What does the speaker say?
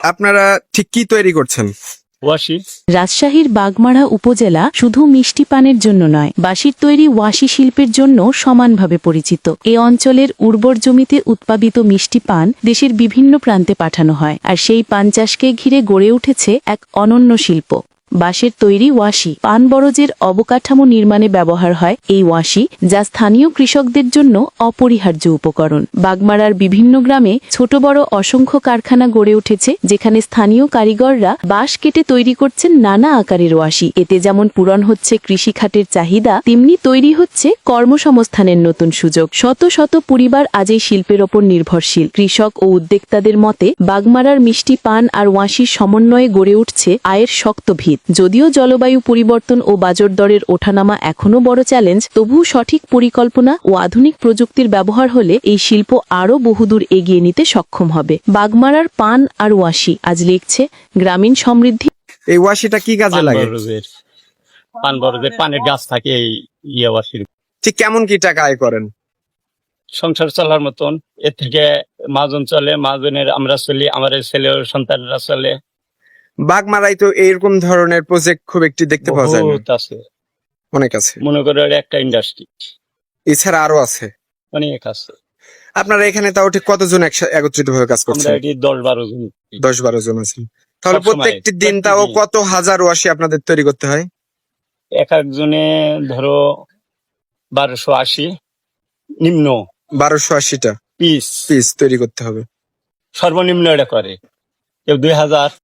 আপনারা ঠিক কি তৈরি করছেন? ওয়াশি। রাজশাহীর বাগমারা উপজেলা শুধু মিষ্টি পানের জন্য নয়, বাঁশের তৈরি ওয়াশি শিল্পের জন্য সমানভাবে পরিচিত। এ অঞ্চলের উর্বর জমিতে উৎপাদিত মিষ্টি পান দেশের বিভিন্ন প্রান্তে পাঠানো হয়, আর সেই পান চাষকে ঘিরে গড়ে উঠেছে এক অনন্য শিল্প। বাঁশের তৈরি ওয়াশি পান বরজের অবকাঠামো নির্মাণে ব্যবহার হয় এই ওয়াশি, যা স্থানীয় কৃষকদের জন্য অপরিহার্য উপকরণ। বাগমারার বিভিন্ন গ্রামে ছোট বড় অসংখ্য কারখানা গড়ে উঠেছে, যেখানে স্থানীয় কারিগররা বাঁশ কেটে তৈরি করছেন নানা আকারের ওয়াশি। এতে যেমন পূরণ হচ্ছে কৃষিখাতের চাহিদা, তেমনি তৈরি হচ্ছে কর্মসংস্থানের নতুন সুযোগ। শত শত পরিবার আজ এই শিল্পের ওপর নির্ভরশীল। কৃষক ও উদ্যোক্তাদের মতে বাগমারার মিষ্টি পান আর ওয়াশির সমন্বয়ে গড়ে উঠছে আয়ের শক্ত ভিত। যদিও জলবায়ু পরিবর্তন ও বাজার দরের ওঠানামা এখনো বড় চ্যালেঞ্জ, তবুও সঠিক পরিকল্পনা ও আধুনিক প্রযুক্তির ব্যবহার হলে এই শিল্প আরও বহুদূর এগিয়ে নিতে সক্ষম হবে। বাগমারার পান আর ওয়াশি আজ লিখছে গ্রামীণ সমৃদ্ধি। এই ওয়াশিটা কি কাজে লাগে? পান বরজের পানের গাছ থাকে এই ওয়াশির। ঠিক কেমন কি টাকা আয় করেন? সংসার চলার মতন। এর থেকে মাজন চলে, মাজনের আমরা চলি, আমার ছেলে সন্তানরা চলে। বাগমারায় তো এইরকম ধরনের প্রজেক্ট খুব একটি দেখতে পাওয়া যায় না। বহুত আছে, অনেক আছে। মনে করো একটা ইন্ডাস্ট্রি, এছাড়া আরো আছে। অনেক আছে। আপনারা এখানে তাও ঠিক কতজন একত্রিত ভাবে কাজ আমরা করছেন? এটি 10-12 জন। 10-12 জন আছেন। তাহলে সবসময়, প্রত্যেকটি দিন তাও প্রত্যেকদিন। কত হাজার ওয়াশি আপনাদের তৈরি করতে হয়? এক একজনে ধরো 1280 নিম্ন 1280টা পিস পিস তৈরি করতে হবে। সর্বনিম্ন এটা করে, কেউ 2000।